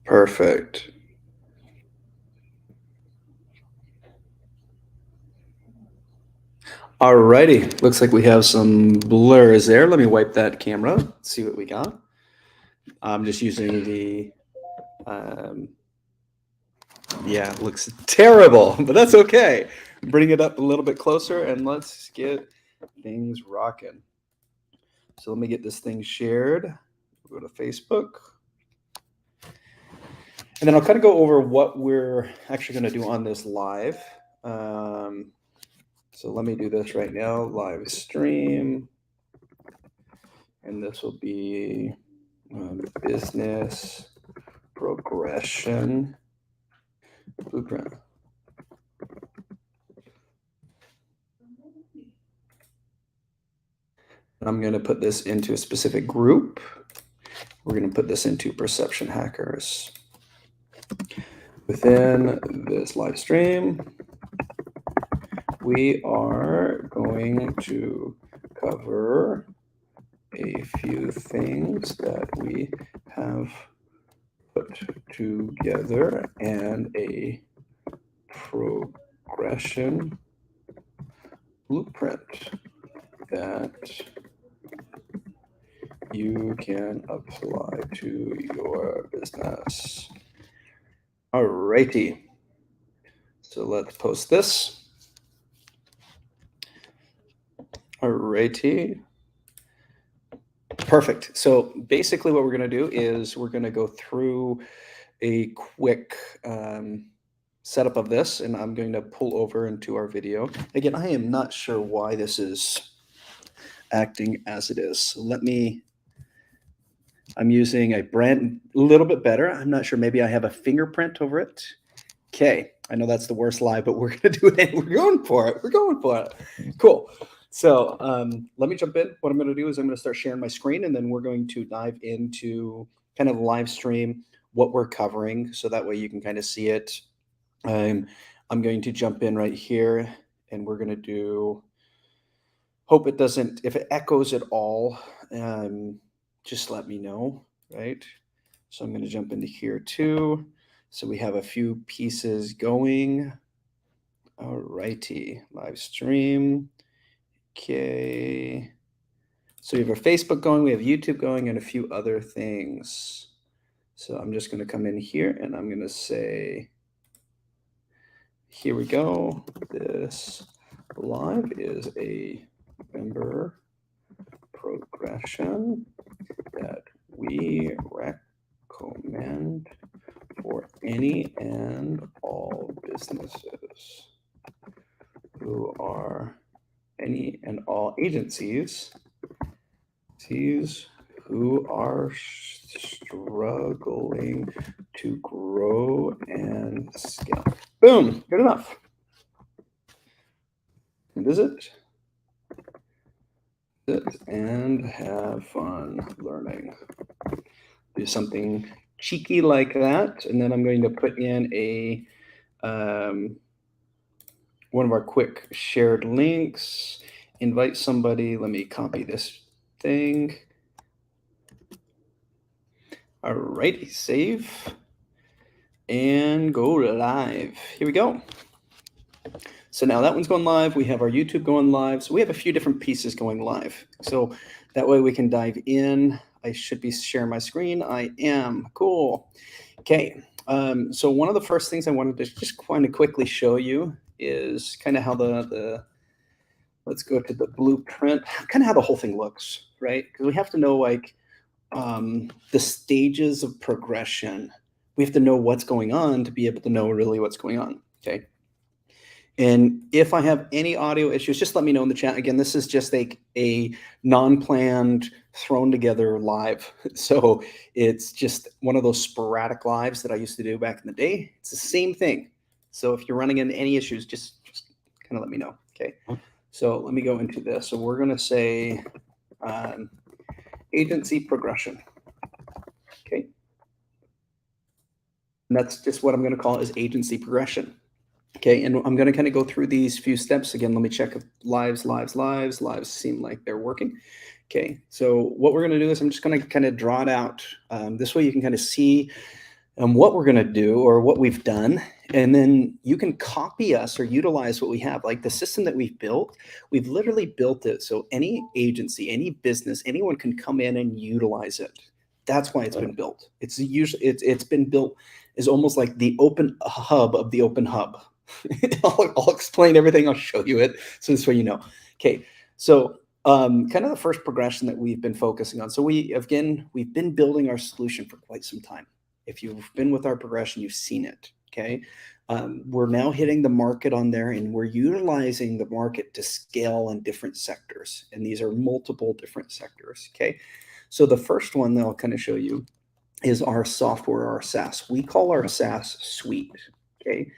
Perfect. Alrighty, looks like we have some blurs there. Let me wipe that camera, see what we got. I'm just using the, yeah, it looks terrible, but that's okay. Bring it up a little bit closer and let's get things rocking. So let me get this thing shared. Go to Facebook. And then I'll kind of go over what we're actually going to do on this live. So let me do this right now, live stream. And this will be business progression blueprint. And I'm going to put this into a specific group. We're going to put this into perception hackers. Within this live stream, we are going to cover a few things that we have put together and a progression blueprint that you can apply to your business. Alrighty. So let's post this. Alrighty. Perfect. So basically what we're going to do is we're going to go through a quick setup of this, and I'm going to pull over into our video. Again, I am not sure why this is acting as it is. So I'm using a brand a little bit better. I'm not sure. Maybe I have a fingerprint over it. Okay. I know that's the worst lie, but we're going to do it. We're going for it. We're going for it. Cool. So let me jump in. What I'm going to do is I'm going to start sharing my screen, and then we're going to dive into kind of live stream what we're covering. So that way you can kind of see it. I'm going to jump in right here, and we're going to do, hope it doesn't, if it echoes at all, just let me know, right? So I'm going to jump into here too. So we have a few pieces going. All righty, live stream. Okay. So we have our Facebook going, we have YouTube going, and a few other things. So I'm just going to come in here and I'm going to say, here we go. This live is a member progression that we recommend for any and all businesses who are any and all agencies who are struggling to grow and scale. Boom, good enough. And is it? And have fun learning. Do something cheeky like that, and then I'm going to put in a one of our quick shared links. Invite somebody. Let me copy this thing. All righty, save and go live. Here we go. So now that one's going live. We have our YouTube going live. So we have a few different pieces going live. So that way we can dive in. I should be sharing my screen. I am. Cool. Okay. So one of the first things I wanted to just kind of quickly show you is kind of how let's go to the blueprint, kind of how the whole thing looks, right? Because we have to know like the stages of progression. We have to know what's going on to be able to know really what's going on. Okay. And if I have any audio issues, just let me know in the chat. Again, this is just like a non-planned, thrown together live. So it's just one of those sporadic lives that I used to do back in the day. It's the same thing. So if you're running into any issues, just kind of let me know. Okay. So let me go into this. So we're going to say agency progression. Okay. And that's just what I'm going to call it is agency progression. Okay, and I'm going to kind of go through these few steps. Again, let me check if lives seem like they're working. Okay, so what we're going to do is I'm just going to kind of draw it out. This way you can kind of see what we're going to do or what we've done. And then you can copy us or utilize what we have. Like the system that we've built, we've literally built it so any agency, any business, anyone can come in and utilize it. That's why it's been built. It's been built as almost like the open hub of the open hub. I'll explain everything. I'll show you it. So this way you know. Okay, so kind of the first progression that we've been focusing on. So we've been building our solution for quite some time. If you've been with our progression, you've seen it. Okay. We're now hitting the market on there and we're utilizing the market to scale in different sectors. And these are multiple different sectors. Okay. So the first one that I'll kind of show you is our software, our SaaS. We call our SaaS suite. Okay.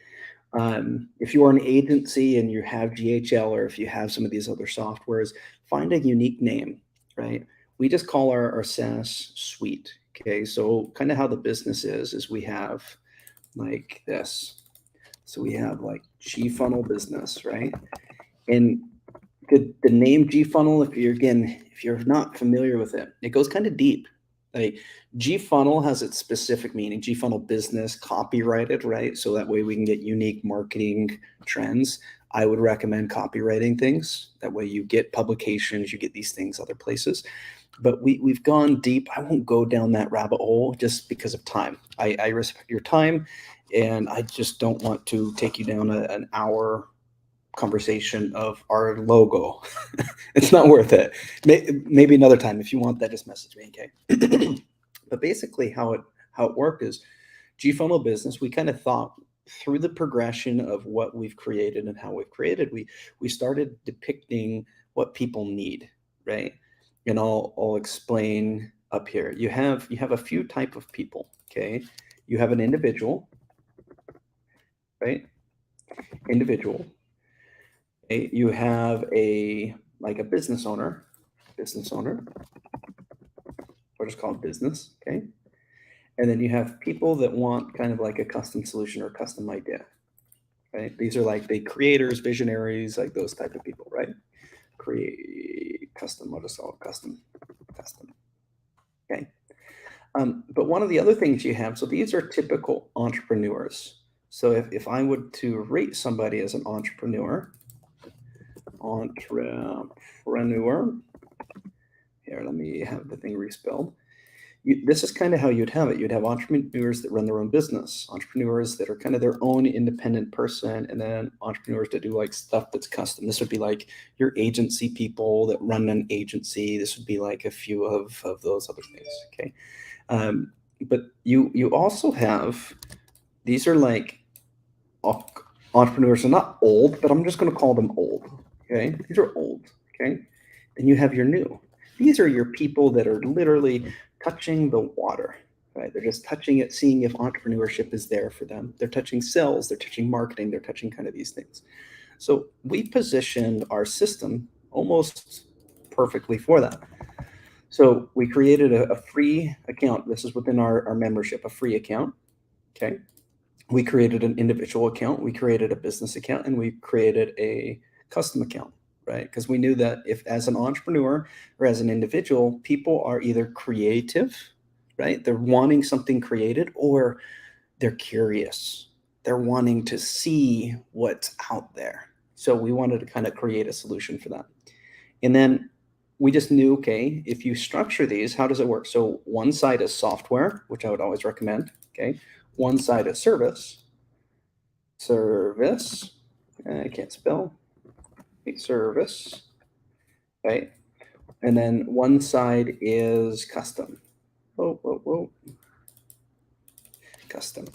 If you are an agency and you have GHL, or if you have some of these other softwares, find a unique name, right? We just call our SaaS suite. Okay, so kind of how the business is we have like this. So we have like GFunnel business, right? And the name GFunnel, if you're not familiar with it, it goes kind of deep. Like GFunnel has its specific meaning. GFunnel business, copyrighted, right? So that way we can get unique marketing trends. I would recommend copywriting things. That way you get publications, you get these things other places. But we've gone deep. I won't go down that rabbit hole just because of time. I respect your time, and I just don't want to take you down an hour conversation of our logo. It's not worth it. Maybe another time. If you want that, just message me, okay? But basically how it worked is GFunnel business, we kind of thought through the progression of what we've created and how we've created, we started depicting what people need, right? And I'll explain up here. You have a few type of people, okay? You have an individual, right? Individual. Okay? You have a business owner, or just call it business, okay? And then you have people that want kind of like a custom solution or custom idea, right? These are like the creators, visionaries, like those type of people, right? Create custom, I'll just call it custom. Okay. But one of the other things you have, so these are typical entrepreneurs. So if I would to rate somebody as an entrepreneur, here, let me have the thing respelled. This is kind of how you'd have it. You'd have entrepreneurs that run their own business, entrepreneurs that are kind of their own independent person, and then entrepreneurs that do like stuff that's custom. This would be like your agency people that run an agency. This would be like a few of those other things. Okay. But you also have, these are like entrepreneurs are not old, but I'm just going to call them old. Okay. These are old. Okay. Then you have your new. These are your people that are literally touching the water, right? They're just touching it, seeing if entrepreneurship is there for them. They're touching sales, they're touching marketing, they're touching kind of these things. So we positioned our system almost perfectly for that. So we created a free account. This is within our membership, a free account. Okay. We created an individual account, we created a business account, and we created a custom account. Right? Because we knew that if as an entrepreneur or as an individual, people are either creative, right? They're wanting something created, or they're curious. They're wanting to see what's out there. So we wanted to kind of create a solution for that. And then we just knew, okay, if you structure these, how does it work? So one side is software, which I would always recommend. Okay. One side is service. I can't spell. Service, right? And then one side is custom. Custom.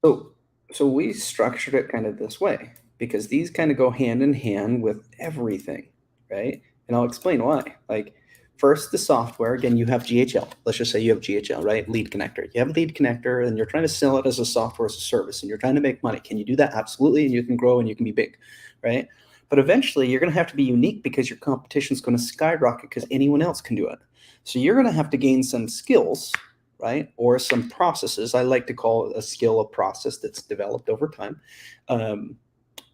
So we structured it kind of this way because these kind of go hand in hand with everything, right? And I'll explain why. Like first, the software, again, you have GHL. Let's just say you have GHL, right? Lead connector. You have a lead connector and you're trying to sell it as a software as a service and you're trying to make money. Can you do that? Absolutely. And you can grow and you can be big, right? But eventually you're going to have to be unique because your competition is going to skyrocket because anyone else can do it. So you're going to have to gain some skills, right? Or some processes. I like to call it a skill, a process that's developed over time.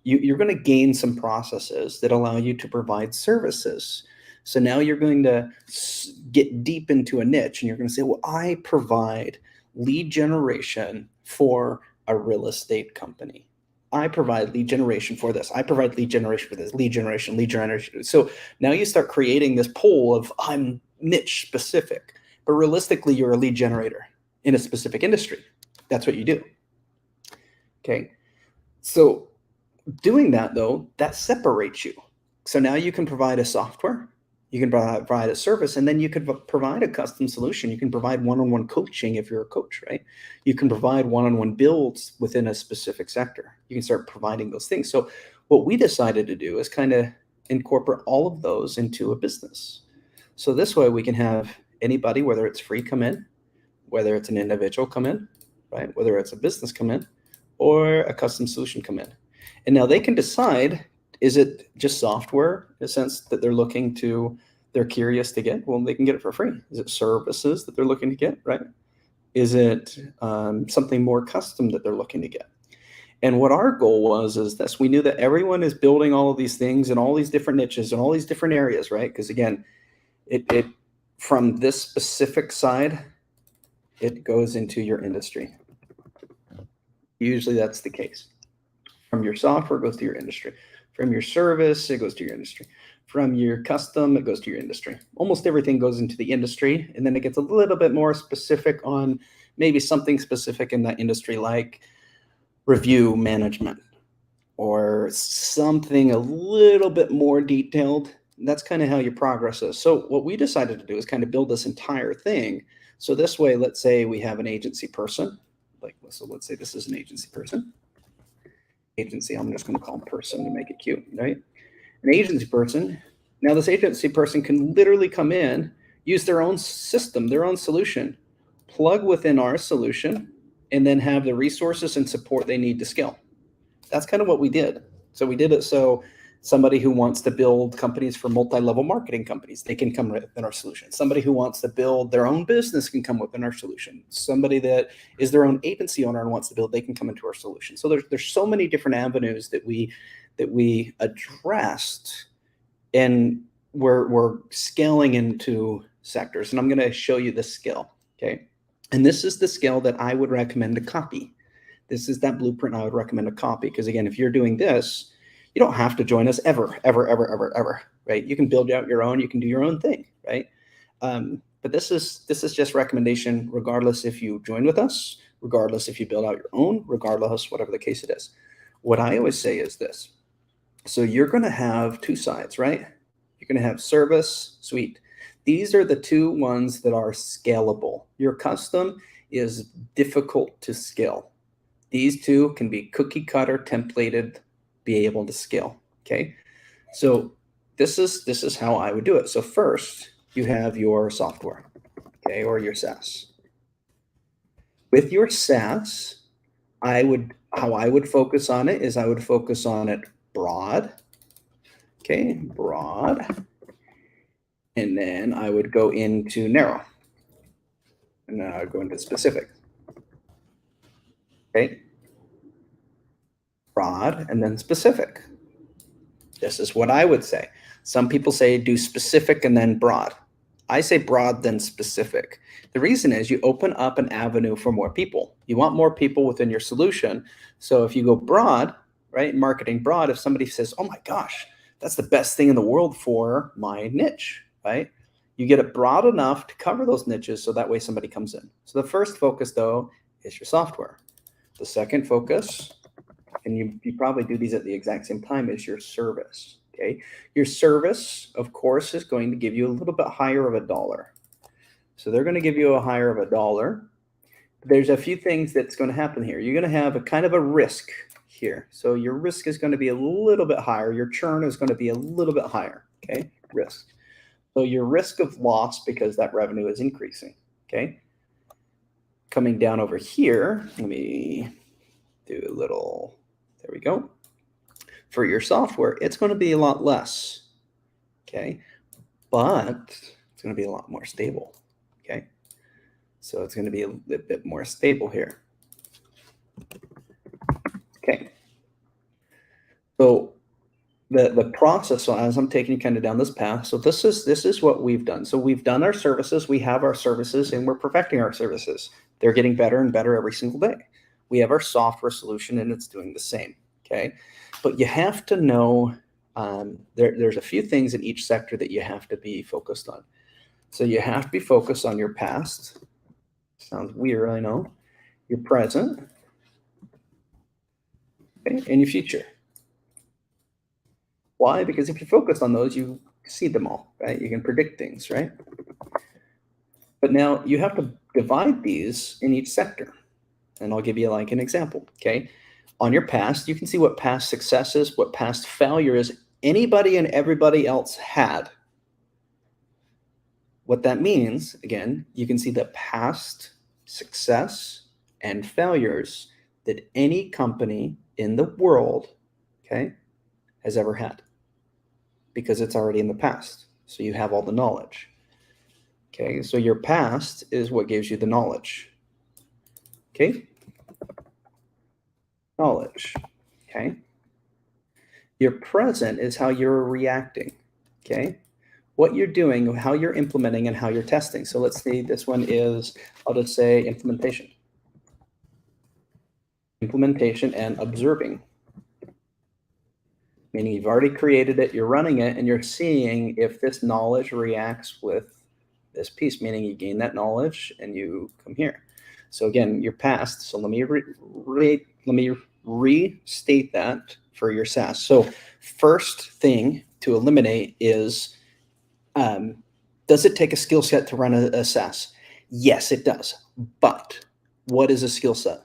you're going to gain some processes that allow you to provide services. So now you're going to get deep into a niche and you're going to say, well, I provide lead generation for a real estate company. I provide lead generation for this. I provide lead generation for this, lead generation, lead generation. So now you start creating this pool of I'm niche specific, but realistically, you're a lead generator in a specific industry. That's what you do. Okay. So doing that though, that separates you. So now you can provide a software, you can provide a service, and then you could provide a custom solution. You can provide one-on-one coaching if you're a coach, right? You can provide one-on-one builds within a specific sector. You can start providing those things. So what we decided to do is kind of incorporate all of those into a business. So this way we can have anybody, whether it's free, come in, whether it's an individual come in, right? Whether it's a business come in or a custom solution come in. And now they can decide, is it just software in a sense that they're curious to get? Well, they can get it for free. Is it services that they're looking to get, right? Is it something more custom that they're looking to get? And what our goal was is this: we knew that everyone is building all of these things in all these different niches and all these different areas, right? Because again, it from this specific side, it goes into your industry. Usually that's the case. From your software, it goes to your industry. From your service, it goes to your industry. From your custom, it goes to your industry. Almost everything goes into the industry, and then it gets a little bit more specific on maybe something specific in that industry, like review management or something a little bit more detailed. That's kind of how your progress is. So what we decided to do is kind of build this entire thing. So this way, let's say we have an agency person. So let's say this is an agency person. Agency, I'm just going to call them person to make it cute, right? An agency person. Now this agency person can literally come in, use their own system, their own solution, plug within our solution, and then have the resources and support they need to scale. That's kind of what we did. So we did it so somebody who wants to build companies for multi-level marketing companies, they can come within our solution. Somebody who wants to build their own business can come within our solution. Somebody that is their own agency owner and wants to build, they can come into our solution. So there's so many different avenues that we addressed, and we're scaling into sectors. And I'm going to show you this scale. Okay. And this is the scale that I would recommend to copy. This is that blueprint I would recommend a copy. Because again, if you're doing this, you don't have to join us ever, right? You can build out your own, you can do your own thing, right? But this is just recommendation, regardless if you join with us, regardless if you build out your own, regardless, whatever the case it is. What I always say is this. So you're going to have two sides, right? You're going to have service, suite. These are the two ones that are scalable. Your custom is difficult to scale. These two can be cookie cutter, templated, be able to scale. Okay. So this is how I would do it. So first you have your software, okay, or your SaaS. With your SaaS, how I would focus on it is I would focus on it broad. Okay, broad. And then I would go into narrow. And then I would go into specific. Okay. Broad and then specific. This is what I would say. Some people say do specific and then broad. I say broad then specific. The reason is you open up an avenue for more people. You want more people within your solution. So if you go broad, right, marketing broad, if somebody says, oh my gosh, that's the best thing in the world for my niche, right? You get it broad enough to cover those niches so that way somebody comes in. So the first focus though is your software. The second focus, and you probably do these at the exact same time, as your service. Okay, your service, of course, is going to give you a little bit higher of $1. So they're going to give you a higher of $1. There's a few things that's going to happen here. You're going to have a kind of a risk here. So your risk is going to be a little bit higher. Your churn is going to be a little bit higher. Okay, risk. So your risk of loss because that revenue is increasing. Okay, coming down over here, let me do a little. There we go. For your software, it's going to be a lot less, okay? But it's going to be a lot more stable, okay? So it's going to be a little bit more stable here. Okay. So the process, so as I'm taking you kind of down this path, so this is what we've done. So we've done our services, we have our services, and we're perfecting our services. They're getting better and better every single day. We have our software solution, and it's doing the same. Okay, but you have to know there's a few things in each sector that you have to be focused on. So you have to be focused on your past. Sounds weird, I know. Your present, okay, and your future. Why? Because if you focus on those, you see them all, right? You can predict things, right? But now you have to divide these in each sector. And I'll give you like an example, okay? On your past, you can see what past success is, what past failure is anybody and everybody else had. What that means, again, you can see the past success and failures that any company in the world, okay, has ever had, because it's already in the past. So you have all the knowledge. Okay, so your past is what gives you the knowledge. Okay, knowledge. Okay, your present is how you're reacting. Okay, what you're doing, how you're implementing, and how you're testing. So let's see, this one is, I'll just say implementation. Implementation and observing. Meaning you've already created it, you're running it, and you're seeing if this knowledge reacts with this piece, meaning you gain that knowledge and you come here. So again, your past. So let me restate that for your SaaS. So first thing to eliminate is, does it take a skill set to run a SaaS? Yes, it does. But what is a skill set?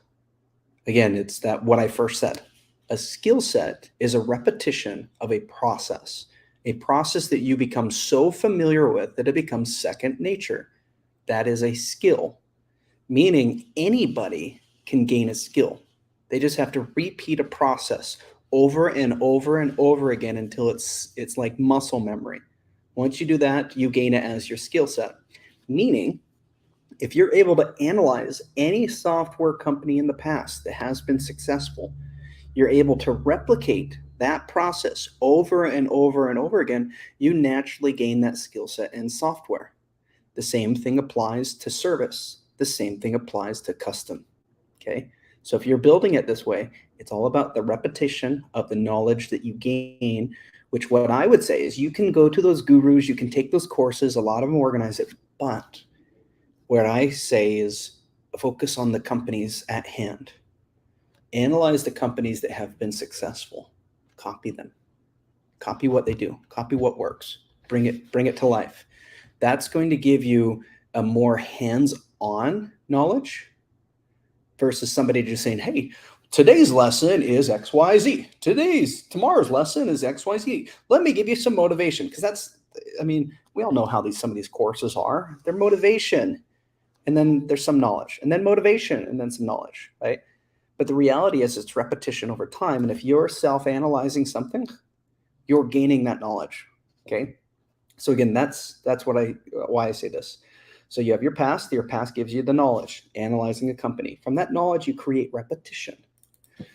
Again, it's that what I first said. A skill set is a repetition of a process that you become so familiar with that it becomes second nature. That is a skill, meaning anybody can gain a skill. They just have to repeat a process over and over and over again until it's like muscle memory. Once you do that, you gain it as your skill set. Meaning, if you're able to analyze any software company in the past that has been successful, you're able to replicate that process over and over and over again, you naturally gain that skill set in software. The same thing applies to service. The same thing applies to custom. Okay. So if you're building it this way, it's all about the repetition of the knowledge that you gain, which what I would say is you can go to those gurus, you can take those courses, a lot of them organize it, but what I say is focus on the companies at hand. Analyze the companies that have been successful. Copy them. Copy what they do. Copy what works. Bring it to life. That's going to give you a more hands-on knowledge versus somebody just saying, hey, today's lesson is XYZ. Tomorrow's lesson is XYZ. Let me give you some motivation. Because that's, I mean, we all know how some of these courses are. They're motivation. And then there's some knowledge. And then motivation. And then some knowledge, right? But the reality is it's repetition over time. And if you're self-analyzing something, you're gaining that knowledge. Okay. So again, that's why I say this. So you have your past. Your past gives you the knowledge, analyzing a company. From that knowledge, you create repetition.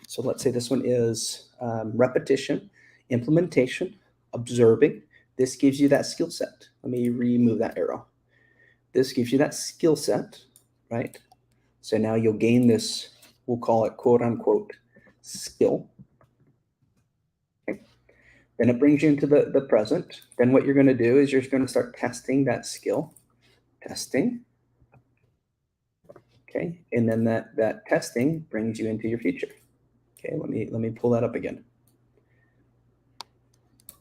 So let's say this one is repetition, implementation, observing. This gives you that skill set. Let me remove that arrow. This gives you that skill set, right? So now you'll gain this, we'll call it quote unquote skill. Okay. Then it brings you into the present. Then what you're going to do is you're going to start testing that skill. Testing. Okay. And then that testing brings you into your future. Okay, let me pull that up again.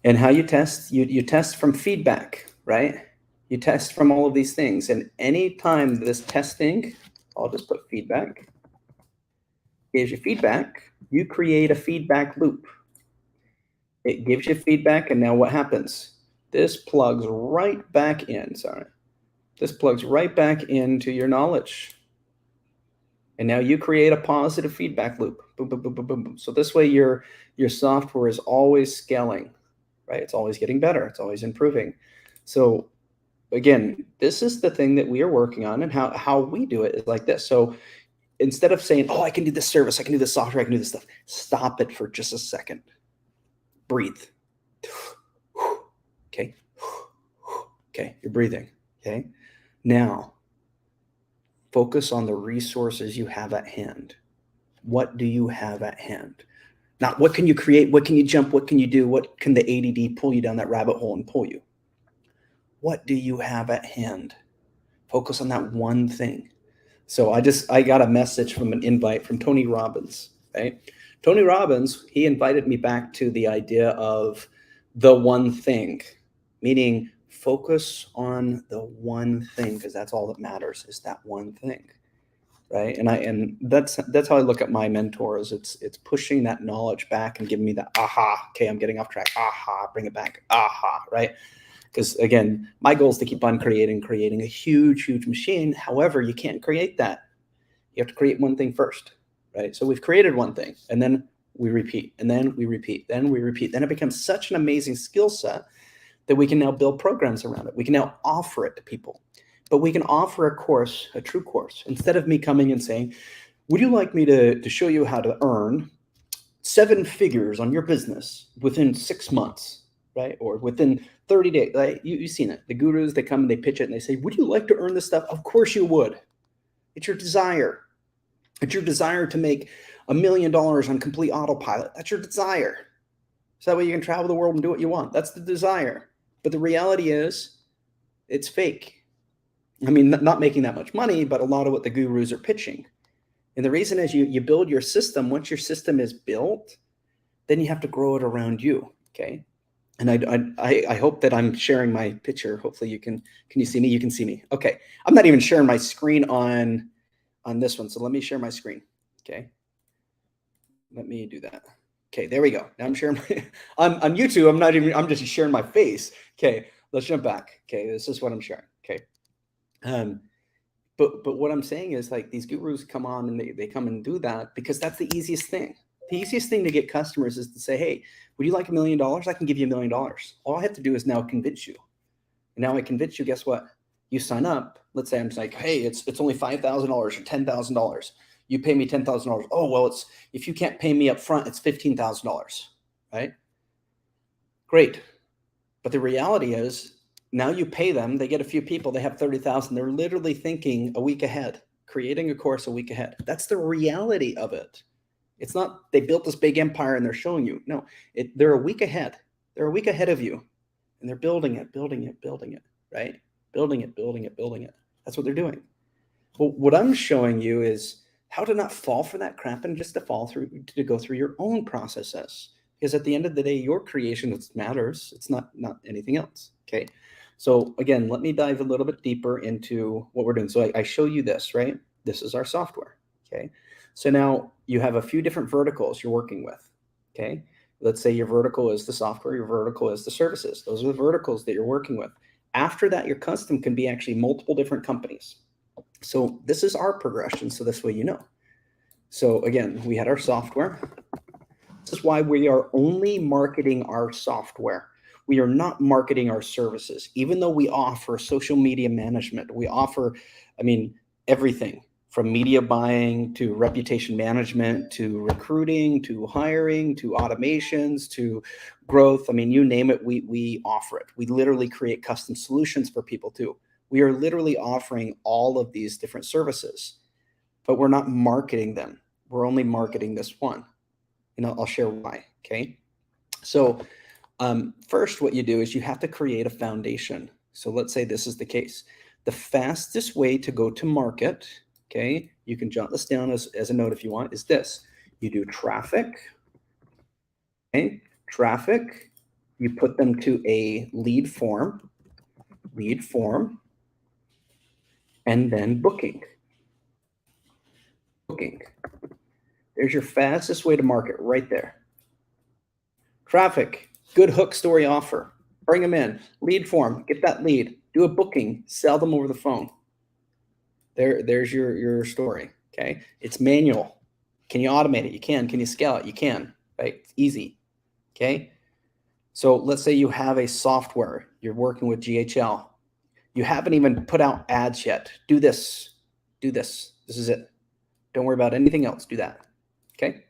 And how you test, you test from feedback, right? You test from all of these things. And anytime this testing, I'll just put feedback, gives you feedback, you create a feedback loop. It gives you feedback, and now what happens? This plugs right back in, This plugs right back into your knowledge. And now you create a positive feedback loop. Boom, boom, boom, boom, boom, boom. So this way your software is always scaling, right? It's always getting better. It's always improving. So again, this is the thing that we are working on, and how we do it is like this. So instead of saying, oh, I can do this service, I can do this software, I can do this stuff, stop it for just a second. breathe. Okay. Okay, you're breathing. Okay. Now, focus on the resources you have at hand. What do you have at hand? Not what can you create, what can you jump, what can you do, what can the ADD pull you down that rabbit hole and pull you? What do you have at hand? Focus on that one thing. So I got a message from an invite from Tony Robbins, right? Tony Robbins, he invited me back to the idea of the one thing, meaning focus on the one thing, because that's all that matters is that one thing, right? And that's how I look at my mentors. It's pushing that knowledge back and giving me that aha. Okay, I'm getting off track. Aha, bring it back. Aha, right? Because again, my goal is to keep on creating a huge machine. However, you can't create that. You have to create one thing first, right? So we've created one thing, and then we repeat, and then we repeat, then we repeat. Then it becomes such an amazing skill set that we can now build programs around it. We can now offer it to people. But we can offer a course, a true course, instead of me coming and saying, would you like me to show you how to earn 7 figures on your business within 6 months? Right? Or within 30 days, right? You've seen it. The gurus, they come and they pitch it and they say, would you like to earn this stuff? Of course you would. It's your desire. It's your desire to make $1 million on complete autopilot. That's your desire. So that way you can travel the world and do what you want. That's the desire. But the reality is it's fake. I mean, not making that much money, but a lot of what the gurus are pitching. And the reason is you build your system. Once your system is built, then you have to grow it around you. Okay. And I hope that I'm sharing my picture. Hopefully you can you see me? You can see me. Okay. I'm not even sharing my screen on this one. So let me share my screen. Okay. Let me do that. Okay. There we go. Now I'm sharing my, on YouTube. I'm just sharing my face. Okay. Let's jump back. Okay. This is what I'm sharing. Okay. But what I'm saying is, like, these gurus come on and they come and do that because that's the easiest thing. The easiest thing to get customers is to say, hey, would you like $1 million? I can give you $1 million. All I have to do is now convince you. And now I convince you, guess what? You sign up. Let's say I'm like, hey, it's only $5,000 or $10,000. You pay me $10,000. Oh, well, if you can't pay me up front, it's $15,000, right? Great. But the reality is, now you pay them, they get a few people, they have 30,000. They're literally thinking a week ahead, creating a course a week ahead. That's the reality of it. It's not they built this big empire and they're showing you. No, they're a week ahead. They're a week ahead of you. And they're building it, right? Building it. That's what they're doing. Well, what I'm showing you is how to not fall for that crap and just to go through your own processes. Because at the end of the day, your creation matters. It's not anything else. Okay. So again, let me dive a little bit deeper into what we're doing. So I show you this, right? This is our software. Okay. So now you have a few different verticals you're working with. Okay. Let's say your vertical is the software, your vertical is the services. Those are the verticals that you're working with. After that, your custom can be actually multiple different companies. So this is our progression. So this way, you know. So again, we had our software. This is why we are only marketing our software. We are not marketing our services, even though we offer social media management. We offer, everything from media buying to reputation management to recruiting to hiring to automations to growth. You name it, we offer it. We literally create custom solutions for people too. We are literally offering all of these different services, but we're not marketing them. We're only marketing this one. I'll share why. Okay. So first, what you do is you have to create a foundation. So let's say this is the case. The fastest way to go to market, okay, you can jot this down as a note if you want, is this. You do traffic, okay? Traffic, you put them to a lead form, and then booking. There's your fastest way to market right there. Traffic, good hook story offer. Bring them in. Lead form, get that lead. Do a booking, sell them over the phone. There's your story, okay? It's manual. Can you automate it? You can. Can you scale it? You can, right? It's easy, okay? So let's say you have a software. You're working with GHL. You haven't even put out ads yet. Do this. This is it. Don't worry about anything else. Do that, okay?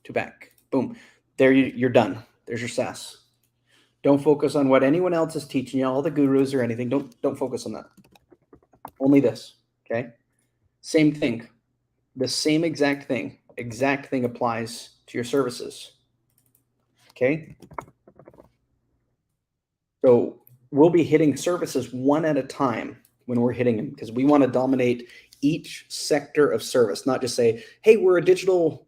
To back. Boom. There you're done. There's your SaaS. Don't focus on what anyone else is teaching you, all the gurus or anything. Don't focus on that. Only this, okay? Same thing. The same exact thing applies to your services, okay? So we'll be hitting services one at a time when we're hitting them, because we want to dominate each sector of service, not just say, hey, we're a digital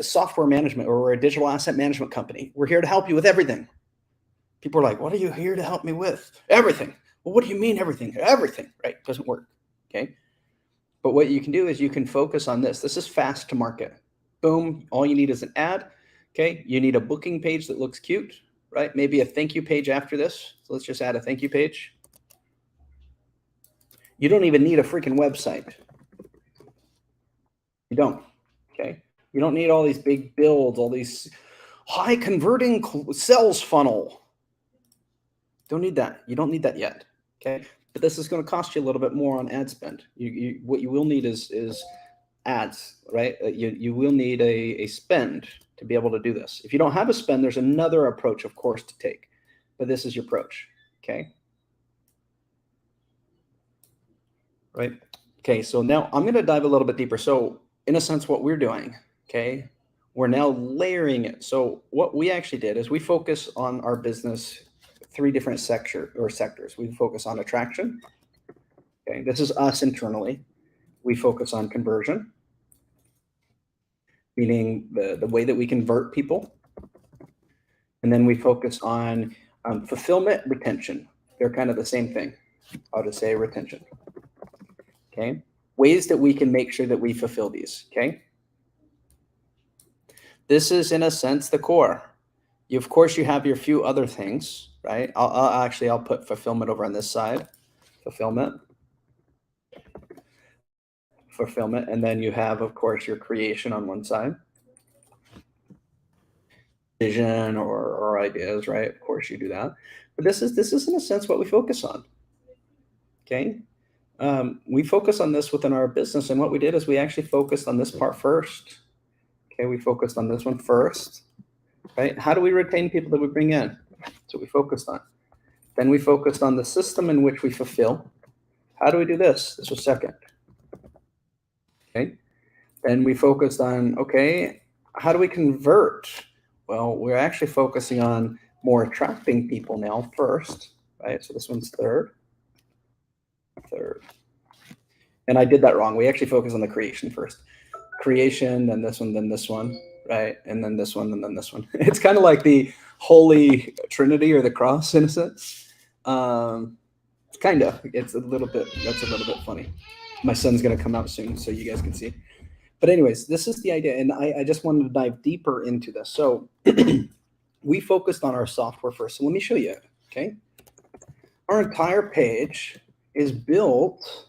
software management, or we're a digital asset management company. We're here to help you with everything. People are like, what are you here to help me with? Everything. Well, what do you mean everything? Everything, right? It doesn't work, okay? But what you can do is you can focus on this. This is fast to market. Boom, all you need is an ad, okay? You need a booking page that looks cute, right? Maybe a thank you page after this. So let's just add a thank you page. You don't even need a freaking website. You don't, okay? You don't need all these big builds, all these high converting sales funnel. Don't need that. You don't need that yet, okay? But this is going to cost you a little bit more on ad spend. What you will need is ads, right? You will need a spend to be able to do this. If you don't have a spend, there's another approach, of course, to take. But this is your approach, okay? Right? Okay, so now I'm going to dive a little bit deeper. So in a sense, what we're doing, okay, we're now layering it. So what we actually did is we focus on our business 3 different sectors. We focus on attraction. Okay, this is us internally. We focus on conversion, meaning the way that we convert people. And then we focus on fulfillment, retention. They're kind of the same thing. I'll just say retention. Okay, ways that we can make sure that we fulfill these. Okay, this is in a sense the core. Of course, you have your few other things, right? I'll put fulfillment over on this side. Fulfillment, and then you have, of course, your creation on one side. Vision or ideas, right? Of course, you do that. But this is in a sense what we focus on. Okay, we focus on this within our business, and what we did is we actually focused on this part first. Okay, we focused on this one first, right? How do we retain people that we bring in? That's what we focused on. Then we focused on the system in which we fulfill. How do we do this? This was second. Okay, then we focused on, okay, how do we convert? Well, we're actually focusing on more attracting people now first, right? So this one's third. And I did that wrong. We actually focus on the creation first. Creation, then this one, right? And then this one, and then this one. It's kind of like the Holy Trinity or the cross in a sense. Kind of. That's a little bit funny. My son's going to come out soon so you guys can see. But anyways, this is the idea. And I just wanted to dive deeper into this. So we focused on our software first. So let me show you, okay? Our entire page is built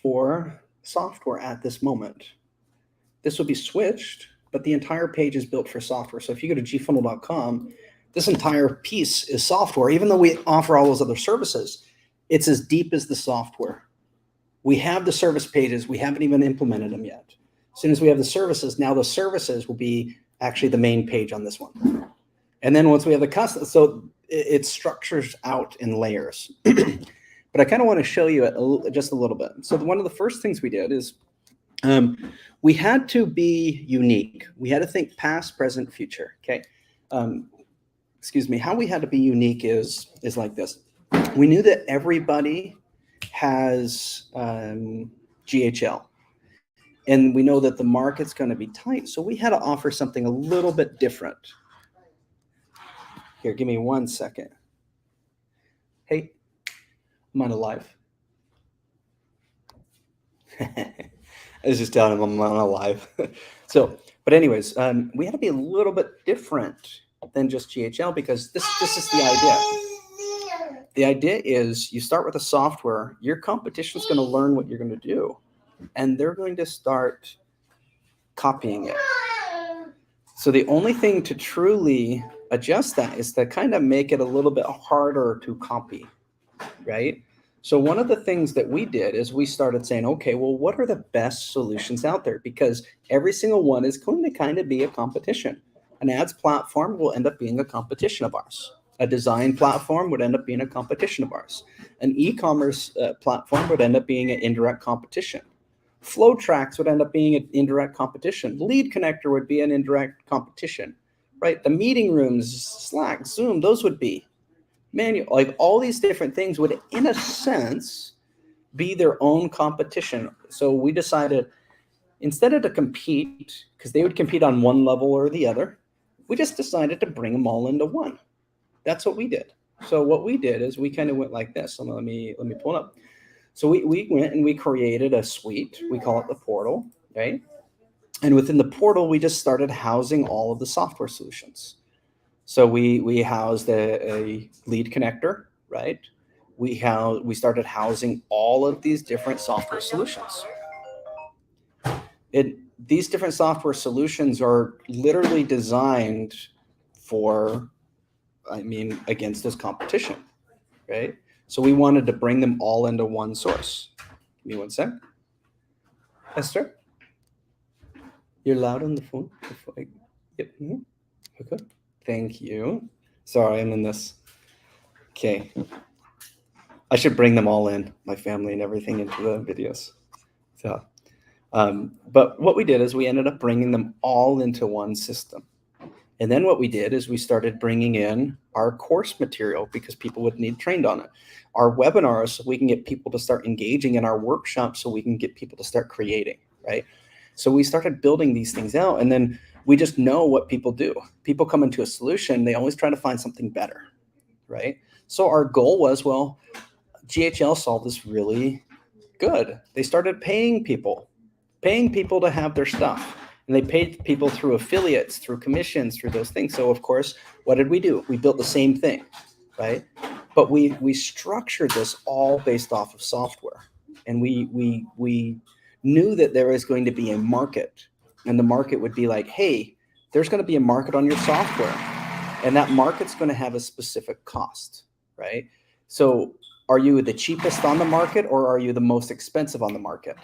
for software at this moment. This will be switched, but the entire page is built for software. So if you go to GFunnel.com, this entire piece is software. Even though we offer all those other services, it's as deep as the software. We have the service pages. We haven't even implemented them yet. As soon as we have the services, now the services will be actually the main page on this one. And then once we have the custom, so it structures out in layers. But I kind of want to show you just a little bit. So one of the first things we did is we had to be unique. We had to think past, present, future. Okay. Excuse me. How we had to be unique is like this. We knew that everybody has GHL, and we know that the market's going to be tight. So we had to offer something a little bit different. Here, give me 1 second. Hey, I'm on a live. I was just telling him I'm on a live. So, but anyways, we had to be a little bit different than just GHL, because this is the idea. The idea is you start with a software, your competition is going to learn what you're going to do, and they're going to start copying it. So the only thing to truly adjust that is to kind of make it a little bit harder to copy, right? So one of the things that we did is we started saying, okay, well, what are the best solutions out there? Because every single one is going to kind of be a competition. An ads platform will end up being a competition of ours. A design platform would end up being a competition of ours. An e-commerce platform would end up being an indirect competition. Flow tracks would end up being an indirect competition. Lead connector would be an indirect competition, right? The meeting rooms, Slack, Zoom, those would be manual. Like all these different things would, in a sense, be their own competition. So we decided instead of to compete, because they would compete on one level or the other, we just decided to bring them all into one. That's what we did. So what we did is we kind of went like this. So let me pull it up. So we went and we created a suite. We call it the portal, right? And within the portal, we just started housing all of the software solutions. So we housed a lead connector, right? We started housing all of these different software solutions. These different software solutions are literally designed for, against this competition, right? So we wanted to bring them all into one source. Give me one sec. Esther, you're loud on the phone. Yep. Okay. Thank you. Sorry, I'm in this. Okay. I should bring them all in, my family and everything, into the videos. So, but what we did is we ended up bringing them all into one system. And then what we did is we started bringing in our course material because people would need trained on it. Our webinars, so we can get people to start engaging in our workshops, so we can get people to start creating, right? So we started building these things out, and then we just know what people do. People come into a solution, they always try to find something better, right? So our goal was, well, GHL solved this really good. They started paying people to have their stuff. And they paid people through affiliates, through commissions, through those things. So of course, what did we do? We built the same thing, right? But we structured this all based off of software. And we knew that there was going to be a market. And the market would be like, hey, there's going to be a market on your software. And that market's going to have a specific cost, right? So are you the cheapest on the market, or are you the most expensive on the market?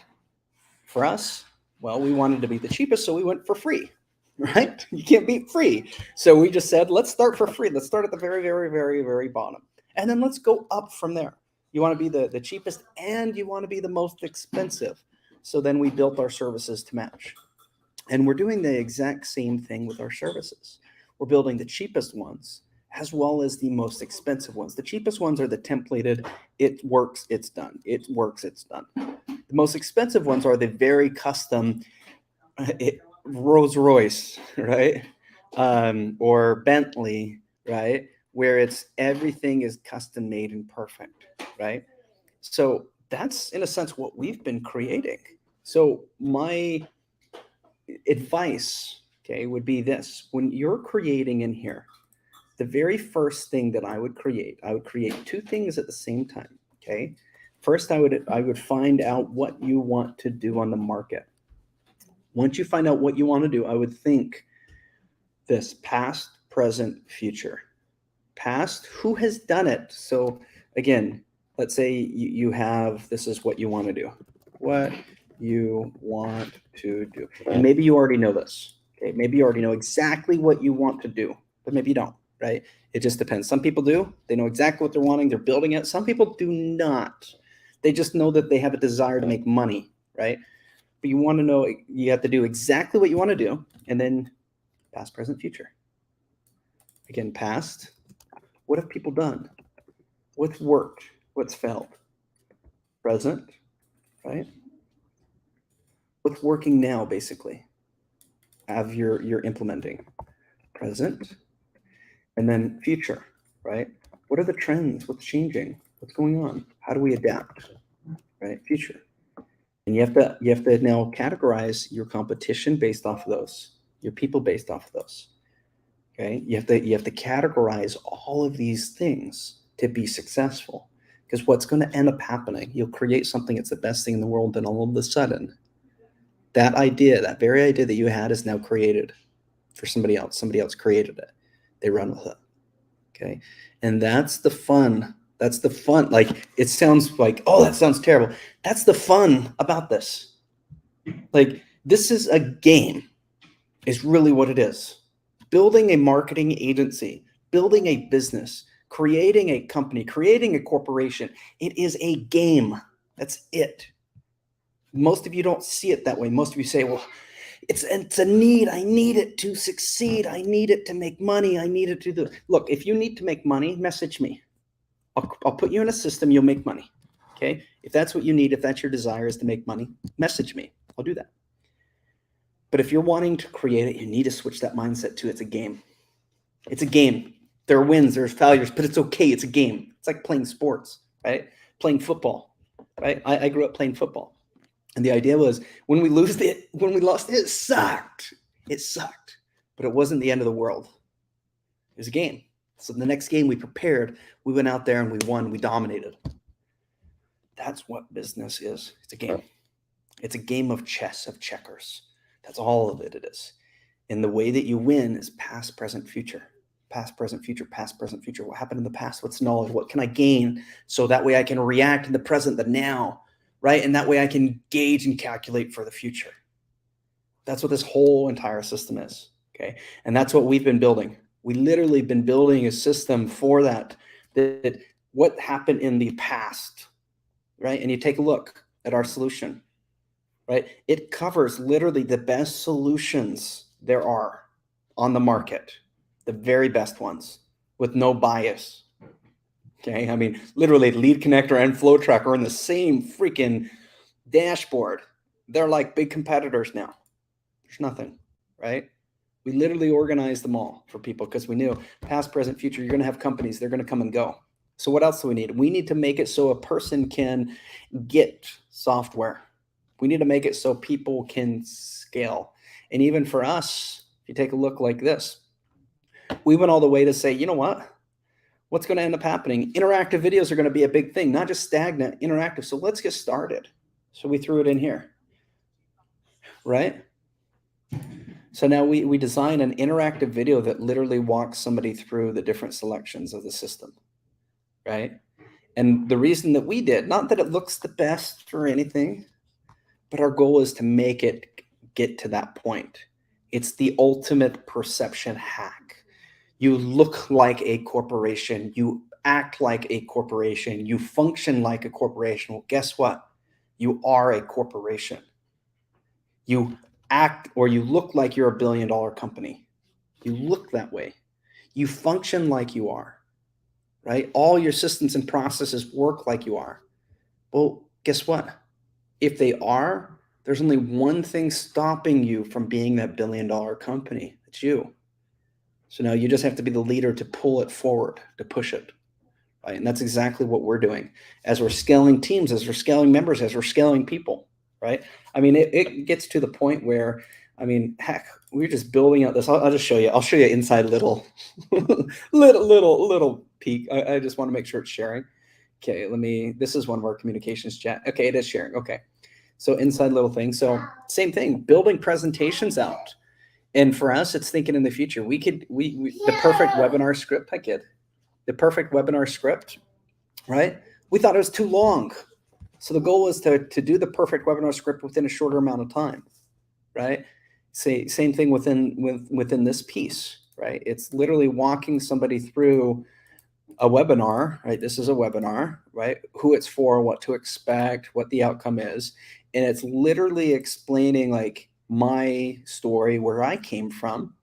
For us, well, we wanted to be the cheapest, so we went for free, right? You can't beat free. So we just said, let's start for free. Let's start at the very, very, very, very bottom. And then let's go up from there. You want to be the cheapest, and you want to be the most expensive. So then we built our services to match. And we're doing the exact same thing with our services. We're building the cheapest ones as well as the most expensive ones. The cheapest ones are the templated, it works, it's done. It works, it's done. The most expensive ones are the very custom Rolls Royce, right? Or Bentley, right? Where everything is custom made and perfect, right? So that's, in a sense, what we've been creating. So my advice, okay, would be this. When you're creating in here, the very first thing that I would create two things at the same time, okay? First, I would find out what you want to do on the market. Once you find out what you want to do, I would think this: past, present, future. Past, who has done it? So again, let's say you have, this is what you want to do. What you want to do. And maybe you already know this. Okay, maybe you already know exactly what you want to do, but maybe you don't, right? It just depends. Some people do. They know exactly what they're wanting. They're building it. Some people do not. They just know that they have a desire to make money, right? But you want to know, you have to do exactly what you want to do, and then past, present, future. Again, past, what have people done? What's worked? What's failed? Present, right? What's working now, basically, as you're implementing. Present, and then future, right? What are the trends? What's changing? What's going on? How do we adapt, right? Future. And you have to now categorize your competition based off of those, your people based off of those. Okay, you have to categorize all of these things to be successful. Because what's going to end up happening, you'll create something that's the best thing in the world, and all of a sudden, that idea, that very idea that you had, is now created for somebody else. Somebody else created it. They run with it. Okay, and that's the fun. That's the fun. Like, it sounds like, oh, that sounds terrible. That's the fun about this. Like, this is a game, is really what it is. building a marketing agency, building a business, creating a company, creating a corporation. It is a game. That's it. Most of you don't see it that way. Most of you say, well, it's a need. I need it to succeed. I need it to make money. I need it to do. Look, if you need to make money, message me. I'll put you in a system. You'll make money. Okay. If that's what you need, if that's your desire is to make money, message me. I'll do that. But if you're wanting to create it, you need to switch that mindset to it's a game. It's a game. There are wins, there's failures, but it's okay. It's a game. It's like playing sports, right? Playing football, right? I grew up playing football. And the idea was when we lost it, it sucked. It sucked. But it wasn't the end of the world. It was a game. So the next game we prepared, we went out there and we won, we dominated. That's what business is. It's a game. It's a game of chess, of checkers. That's all of it is. And the way that you win is past, present, future. Past, present, future, past, present, future. What happened in the past? What's knowledge? What can I gain? So that way I can react in the present, the now, right? And that way I can gauge and calculate for the future. That's what this whole entire system is, okay? And that's what we've been building. We literally been building a system for that what happened in the past, right? And you take a look at our solution, right? It covers literally the best solutions there are on the market, the very best ones with no bias. Okay. I mean, literally Lead Connector and Flow Tracker are in the same freaking dashboard. They're like big competitors now. There's nothing, right? We literally organized them all for people because we knew past, present, future, you're going to have companies, they're going to come and go. So what else do we need? We need to make it so a person can get software. We need to make it so people can scale. And even for us, if you take a look like this, we went all the way to say, you know what? What's going to end up happening? Interactive videos are going to be a big thing, not just stagnant, interactive. So let's get started. So we threw it in here, right? So now we design an interactive video that literally walks somebody through the different selections of the system, right? And the reason that we did, not that it looks the best or anything, but our goal is to make it get to that point. It's the ultimate perception hack. You look like a corporation. You act like a corporation. You function like a corporation. Well, guess what? You are a corporation. You act or you look like you're a billion-dollar company. You look that way. You function like you are, right? All your systems and processes work like you are. Well, guess what? If they are, there's only one thing stopping you from being that billion-dollar company. It's you. So now you just have to be the leader to pull it forward, to push it, right? And that's exactly what we're doing as we're scaling teams, as we're scaling members, as we're scaling people, right? I mean, it gets to the point where, I mean, heck, we're just building out this. I'll just show you. I'll show you inside little peek. I just want to make sure it's sharing. Okay, this is one of our communications chat. Okay, it is sharing. Okay. So inside little thing. So same thing, building presentations out. And for us, it's thinking in the future. The perfect webinar script, I get the perfect webinar script, right? We thought it was too long. So the goal was to do the perfect webinar script within a shorter amount of time, right? Same thing within this piece, right? It's literally walking somebody through a webinar, right? This is a webinar, right? Who it's for, what to expect, what the outcome is. And it's literally explaining like my story, where I came from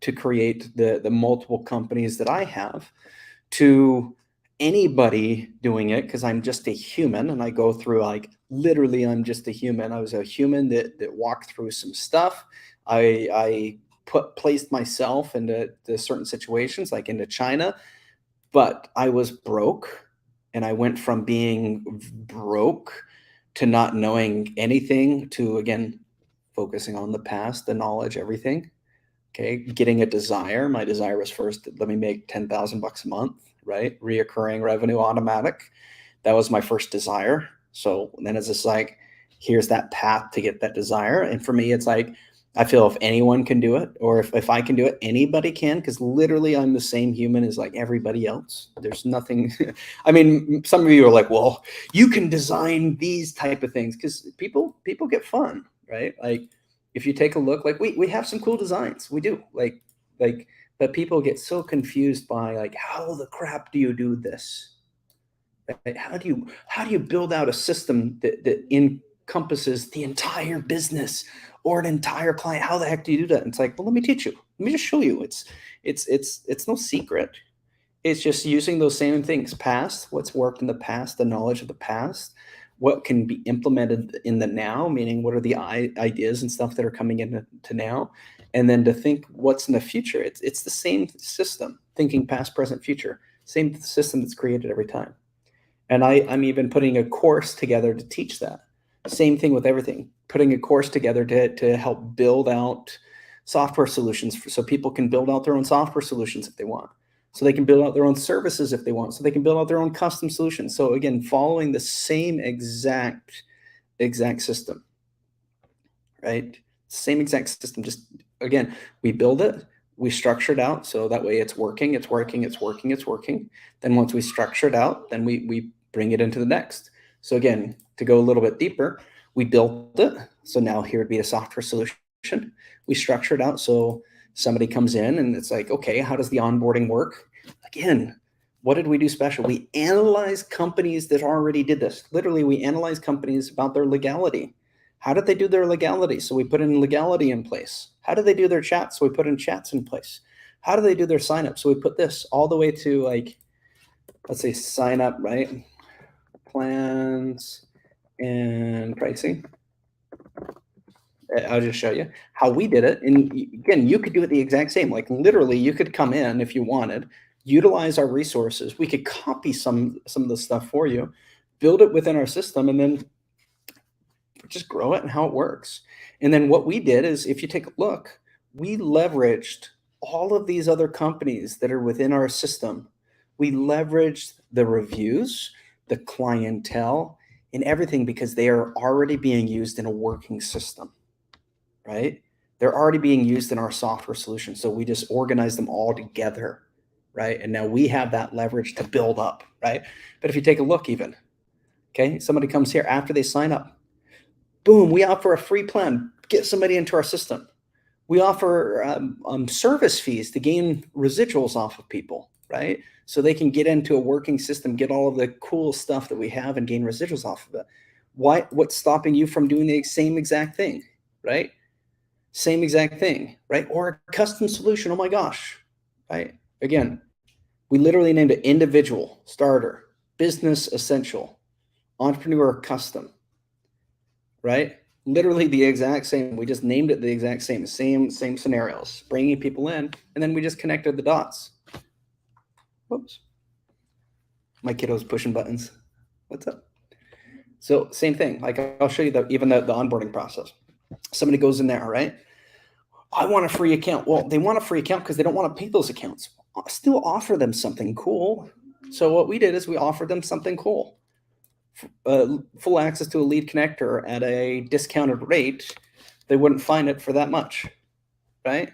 to create the multiple companies that I have, to anybody doing it, because I'm just a human and I go through like literally I'm just a human. I was a human that walked through some stuff. I placed myself into certain situations, like into China, but I was broke, and I went from being broke to not knowing anything to, again, focusing on the past, the knowledge, everything. Okay. Getting a desire. My desire was first, let me make 10,000 bucks a month, right? Reoccurring revenue, automatic. That was my first desire. So then it's just like, here's that path to get that desire. And for me, it's like, I feel if anyone can do it, or if I can do it, anybody can, because literally I'm the same human as like everybody else. There's nothing. I mean, some of you are like, well, you can design these type of things, because people get fun, right? Like if you take a look, like we have some cool designs. We do. Like but people get so confused by like, how the crap do you do this? Right? How do you build out a system that encompasses the entire business or an entire client? How the heck do you do that? And it's like, well, let me teach you. Let me just show you. It's no secret. It's just using those same things, past, what's worked in the past, the knowledge of the past, what can be implemented in the now, meaning what are the ideas and stuff that are coming into now, and then to think what's in the future. It's the same system, thinking past, present, future, same system that's created every time. And I'm even putting a course together to teach that. Same thing with everything, putting a course together to help build out software solutions so people can build out their own software solutions if they want. So they can build out their own services if they want. So they can build out their own custom solutions. So again, following the same exact system, right? Same exact system. Just again, we build it, we structure it out. So that way it's working. Then once we structure it out, then we bring it into the next. So again, to go a little bit deeper, we built it. So now here would be a software solution. We structure it out. So somebody comes in and it's like, okay, how does the onboarding work? Again, what did we do special? We analyze companies that already did this. Literally, we analyze companies about their legality. How did they do their legality? So we put in legality in place. How do they do their chats? So we put in chats in place. How do they do their sign up? So we put this all the way to like, let's say sign up, right? Plans and pricing. I'll just show you how we did it. And again, you could do it the exact same. Like literally, you could come in if you wanted, utilize our resources. We could copy some of the stuff for you, build it within our system, and then just grow it and how it works. And then what we did is, if you take a look, we leveraged all of these other companies that are within our system. We leveraged the reviews, the clientele, and everything because they are already being used in a working system. Right? They're already being used in our software solution. So we just organize them all together, right? And now we have that leverage to build up, right? But if you take a look even, okay, somebody comes here after they sign up, boom, we offer a free plan, get somebody into our system. We offer service fees to gain residuals off of people, right? So they can get into a working system, get all of the cool stuff that we have and gain residuals off of it. What's stopping you from doing the same exact thing, right? Same exact thing, right? Or a custom solution. Oh my gosh, right? Again, we literally named it individual, starter, business essential, entrepreneur custom, right? Literally the exact same. We just named it the exact same scenarios, bringing people in, and then we just connected the dots. Whoops. My kiddo's pushing buttons. What's up? So same thing. Like I'll show you even the onboarding process. Somebody goes in there, right? I want a free account. Well, they want a free account because they don't want to pay those accounts. I'll still offer them something cool. So what we did is we offered them something cool. Full access to a lead connector at a discounted rate. They wouldn't find it for that much, right?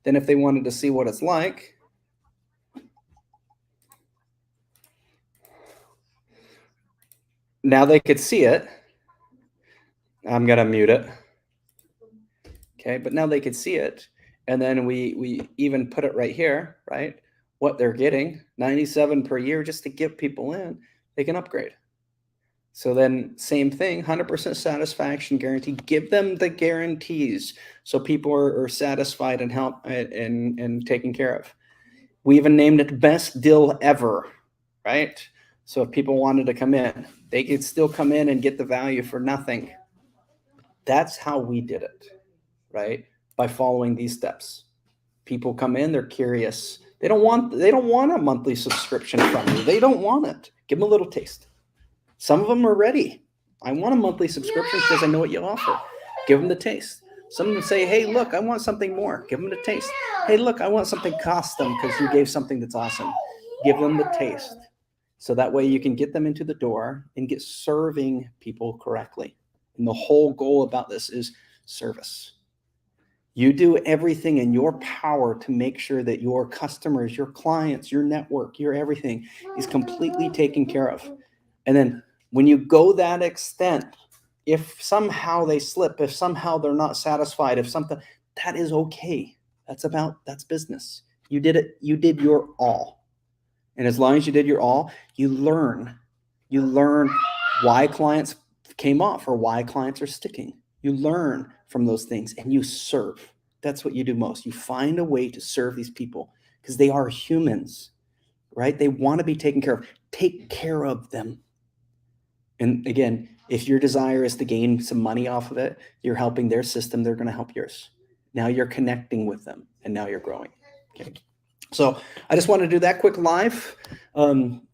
Then if they wanted to see what it's like, now they could see it. I'm going to mute it. Okay, but now they could see it. And then we even put it right here, right? What they're getting, 97 per year just to get people in, they can upgrade. So then same thing, 100% satisfaction guarantee. Give them the guarantees so people are satisfied and help and taken care of. We even named it best deal ever, right? So if people wanted to come in, they could still come in and get the value for nothing. That's how we did it, right? By following these steps. People come in, they're curious. They don't want a monthly subscription from you. They don't want it. Give them a little taste. Some of them are ready. I want a monthly subscription because I know what you offer. Give them the taste. Some of them say, hey, look, I want something more. Give them the taste. Hey, look, I want something custom because you gave something that's awesome. Give them the taste. So that way you can get them into the door and get serving people correctly. And the whole goal about this is service. You do everything in your power to make sure that your customers, your clients, your network, your everything is completely taken care of. And then when you go that extent, if somehow they slip, if somehow they're not satisfied, if something, that is okay. That's business. You did it. You did your all. And as long as you did your all, you learn. You learn why clients came off or why clients are sticking. You learn from those things and you serve. That's what you do most. You find a way to serve these people because they are humans, right? They want to be taken care of. Take care of them. And again, if your desire is to gain some money off of it, you're helping their system, they're going to help yours. Now you're connecting with them and now you're growing. Okay. So I just want to do that quick live.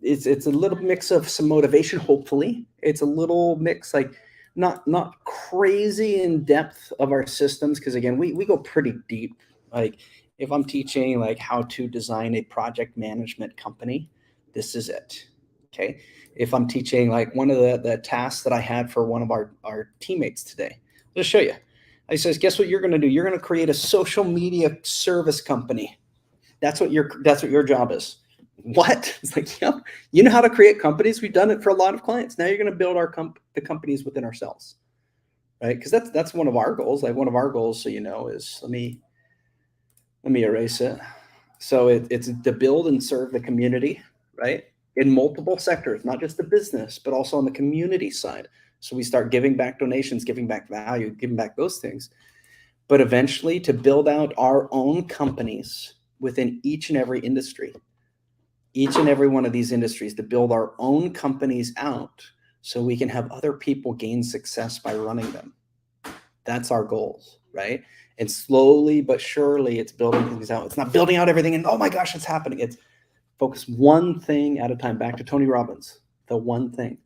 It's a little mix of some motivation, hopefully. It's a little mix, like not crazy in depth of our systems, because again, we go pretty deep. Like if I'm teaching like how to design a project management company, this is it. Okay. If I'm teaching like one of the tasks that I had for one of our teammates today, I'll just show you. I says, guess what you're going to do? You're going to create a social media service company. That's what your job is. What? It's like, yeah, you know how to create companies. We've done it for a lot of clients. Now you're going to build the companies within ourselves, right? Because that's one of our goals. Like one of our goals, so you know, is let me erase it. So it's to build and serve the community, right? In multiple sectors, not just the business, but also on the community side. So we start giving back donations, giving back value, giving back those things. But eventually to build out our own companies within each and every industry, each and every one of these industries, to build our own companies out so we can have other people gain success by running them. That's our goals, right? And slowly but surely it's building things out. It's not building out everything and, oh my gosh, it's happening. It's focus one thing at a time. Back to Tony Robbins, the one thing,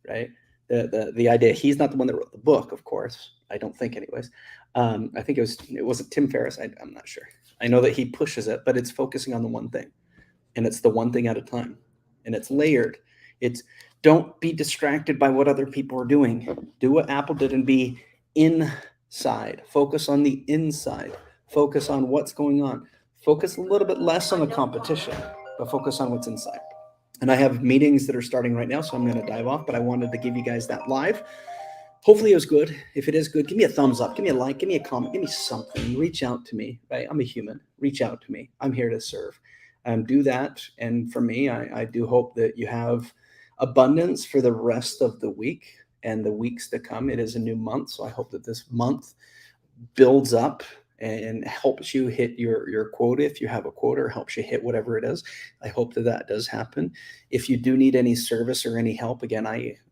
right? The idea. He's not the one that wrote the book, of course. I don't think, anyways. I think it wasn't Tim Ferriss. I'm not sure. I know that he pushes it, but it's focusing on the one thing, and it's the one thing at a time, and it's layered. It's don't be distracted by what other people are doing. Do what Apple did and be inside. Focus on the inside. Focus on what's going on. Focus a little bit less on the competition, but focus on what's inside. And I have meetings that are starting right now, so I'm going to dive off, but I wanted to give you guys that live. Hopefully it was good. If it is good, give me a thumbs up, give me a like, give me a comment, give me something. Reach out to me, right? I'm a human. Reach out to me. I'm here to serve. Do that. And for me, I do hope that you have abundance for the rest of the week and the weeks to come. It is a new month, so I hope that this month builds up and helps you hit your quota. If you have a quota, or helps you hit whatever it is, I hope that does happen. If you do need any service or any help, again,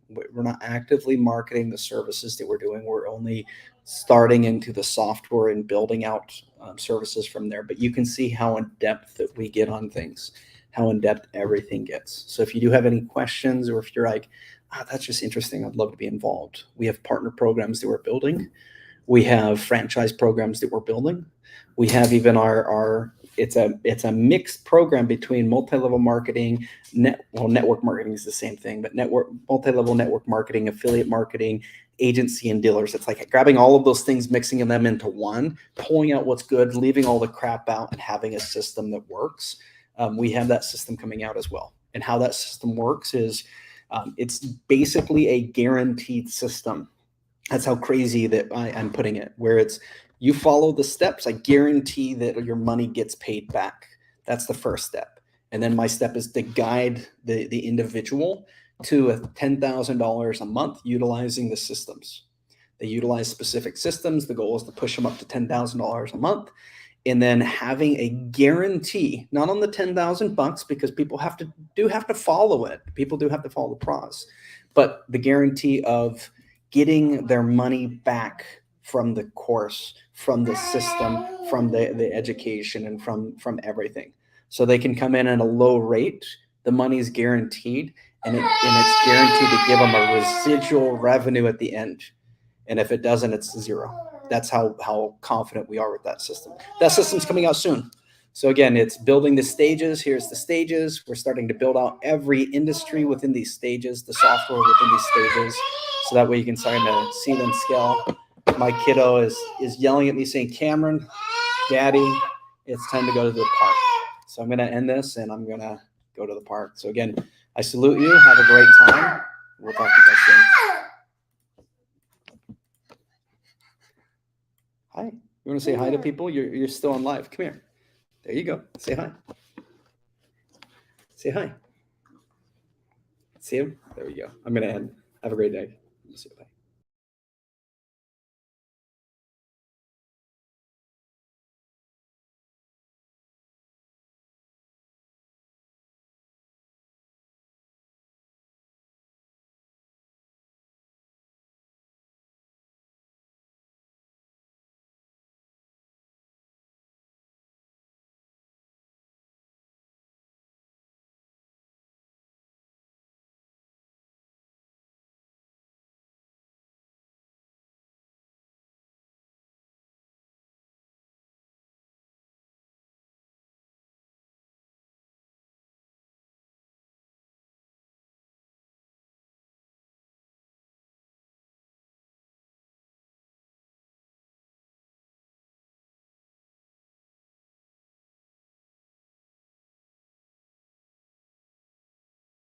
we're not actively marketing the services that we're doing. We're only starting into the software and building out services from there. But you can see how in depth that we get on things, how in depth everything gets. So if you do have any questions, or if you're like, that's just interesting, I'd love to be involved. We have partner programs that we're building. We have franchise programs that we're building. We have even it's a mixed program between multi-level marketing, network marketing is the same thing, but multi-level network marketing, affiliate marketing, agency, and dealers. It's like grabbing all of those things, mixing them into one, pulling out what's good, leaving all the crap out, and having a system that works. We have that system coming out as well. And how that system works is it's basically a guaranteed system. That's how crazy that I'm putting it, where it's you follow the steps, I guarantee that your money gets paid back. That's the first step. And then my step is to guide the individual to $10,000 a month utilizing the systems. They utilize specific systems. The goal is to push them up to $10,000 a month. And then having a guarantee, not on the 10,000 bucks, because people have to follow it. People do have to follow the process, but the guarantee of getting their money back from the course, from the system, from the education, and from everything. So they can come in at a low rate. The money is guaranteed, and it's guaranteed to give them a residual revenue at the end. And if it doesn't, it's zero. That's how confident we are with that system. That system's coming out soon. So again, it's building the stages. Here's the stages. We're starting to build out every industry within these stages, the software within these stages. So that way you can start to see them scale. My kiddo is yelling at me saying, Cameron, Daddy, it's time to go to the park. So I'm going to end this and I'm going to go to the park. So again, I salute you. Have a great time. We'll talk to you guys soon. Hi. You want to say hi to people? You're still on live. Come here. There you go. Say hi. Say hi. See him? There we go. I'm going to end. Have a great day. See you. Bye.